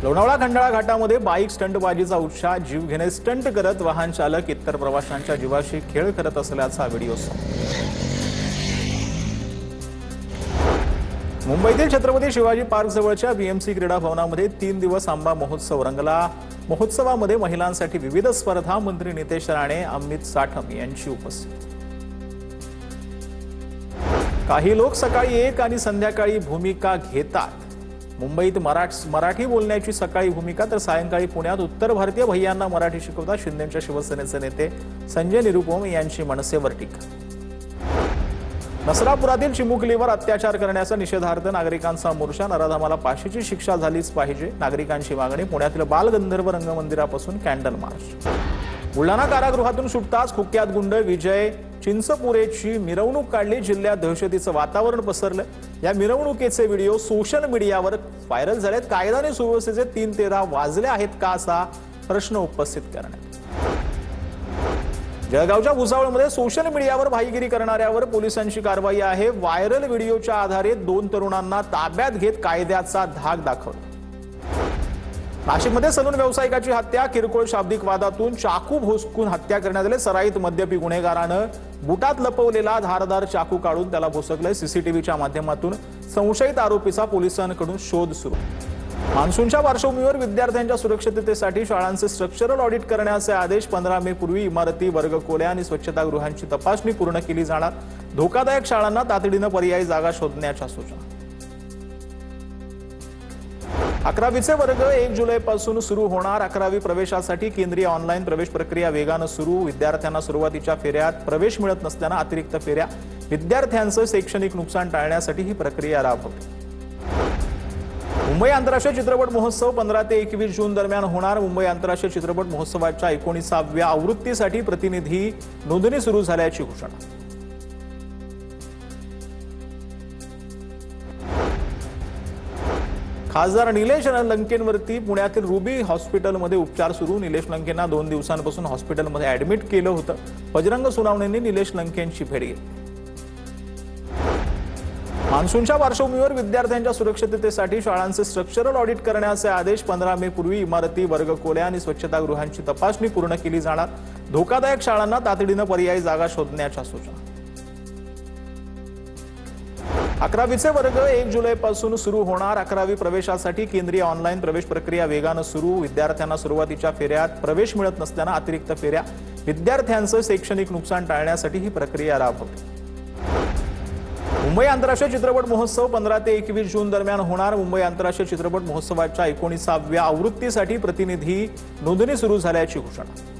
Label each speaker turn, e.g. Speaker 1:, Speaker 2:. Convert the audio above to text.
Speaker 1: Lonavala Khandala घाटामध्ये bike स्टंटबाजीचा उत्साह, जीवघेणे stunt करत वाहन चालक इतर प्रवाशांच्या जीवाशी खेळ करत असल्याचा व्हिडिओ मुंबईतील छत्रपती शिवाजी पार्क जवळच्या बीएमसी क्रीडा भवनामध्ये 3 दिवस आंबा महोत्सव रंगला। महोत्सवामध्ये महिलांसाठी विविध स्पर्धा, मंत्री नितेश राणे, अमित साठम यांची उपस्थिती। काही लोक सकाळी एक आणि संध्याकाळी भूमिका घेतात। मुंबईत मराठी बोलण्याची सकाळी भूमिका, तर सायंकाळी पुण्यात उत्तर भारतीय भैयांना मराठी शिकवतात। शिंदेच्या शिवसेनेचे नेते संजय निरुपम यांची मनसेवर टीका। नसरापुरातील चिमुकलीवर अत्याचार करण्याचा निषेधार्थ नागरिकांचा मोर्चा, नराधमाला फाशीची शिक्षा झालीच पाहिजे, नागरिकांची मागणी। पुण्यातील बालगंधर्व रंगमंदिरापासून कॅन्डल मार्च। बुलढाणा कारागृहातून सुटताच कुख्यात गुंड विजय चिंचपुरेची मिरवणूक काढली। जिल्ह्यात दहशतीचं वातावरण पसरलं। या मिरवणुकीचे व्हिडिओ सोशल मीडियावर व्हायरल झालेत। कायदा आणि सुव्यवस्थेचे 3:13 वाजले आहेत का असा प्रश्न उपस्थित करण्यात। जळगावच्या भुसावळमध्ये सोशल मीडियावर भाईगिरी करणाऱ्यावर पोलिसांची कारवाई आहे। व्हायरल व्हिडिओच्या आधारे 2 तरुणांना ताब्यात घेत कायद्याचा धाक दाखवला। नाशिकमध्ये सलून व्यावसायिकाची हत्या, किरकोळ शाब्दिक वादातून चाकू भोसकून हत्या करण्यात आली। सराईत मद्यपी गुन्हेगारानं बुटात लपवलेला धारदार चाकू काढून त्याला भोसकलंय। सीसीटीव्हीच्या माध्यमातून संशयित आरोपीचा पोलिसांकडून शोध सुरू। मान्सूनच्या पार्श्वभूमीवर विद्यार्थ्यांच्या सुरक्षिततेसाठी शाळांचे स्ट्रक्चरल ऑडिट करण्याचे आदेश। 15 मे पूर्वी इमारती, वर्गखोल्या आणि स्वच्छतागृहांची तपासणी पूर्ण केली जाणार। धोकादायक शाळांना तातडीनं पर्यायी जागा शोधण्याच्या सूचना। 11वीचे वर्ग 1 जुलैपासून सुरू होणार। 11वी प्रवेशासाठी केंद्रीय ऑनलाईन प्रवेश प्रक्रिया वेगानं सुरू। विद्यार्थ्यांना सुरुवातीच्या फेऱ्यात प्रवेश मिळत नसल्यानं अतिरिक्त फेऱ्या, विद्यार्थ्यांचं शैक्षणिक नुकसान टाळण्यासाठी ही प्रक्रिया राबवली। मुंबई आंतरराष्ट्रीय चित्रपट महोत्सव 15 ते 21 जून दरम्यान होणार। मुंबई आंतरराष्ट्रीय चित्रपट महोत्सवाच्या 19व्या आवृत्तीसाठी प्रतिनिधी नोंदणी सुरू झाल्याची घोषणा। खासदार निलेश लंकेंवरती पुण्यातील रुबी हॉस्पिटलमध्ये उपचार सुरू। निलेश लंकेंना 2 दिवसांपासून हॉस्पिटलमध्ये ऍडमिट केलं होतं। बजरंग सोनावणेंनी निलेश लंकेंची भेट घेतली। मान्सूनच्या पार्श्वभूमीवर विद्यार्थ्यांच्या सुरक्षिततेसाठी शाळांचे स्ट्रक्चरल ऑडिट करण्याचे आदेश। 15 मे पूर्वी इमारती, वर्गखोल्या आणि स्वच्छतागृहांची तपासणी पूर्ण केली जाणार। धोकादायक शाळांना तातडीनं पर्यायी जागा शोधण्याच्या सूचना। 11वीचे वर्ग 1 जुलैपासून सुरू होणार। 11वी प्रवेशासाठी केंद्रीय ऑनलाईन प्रवेश प्रक्रिया वेगानं सुरू। विद्यार्थ्यांना सुरुवातीच्या फेऱ्यात प्रवेश मिळत नसल्यानं अतिरिक्त फेऱ्या, विद्यार्थ्यांचं शैक्षणिक नुकसान टाळण्यासाठी ही प्रक्रिया राबवली। मुंबई आंतरराष्ट्रीय चित्रपट महोत्सव 15 ते 21 जून दरम्यान होणार। मुंबई आंतरराष्ट्रीय चित्रपट महोत्सवाच्या 19व्या आवृत्तीसाठी प्रतिनिधी नोंदणी सुरू झाल्याची घोषणा।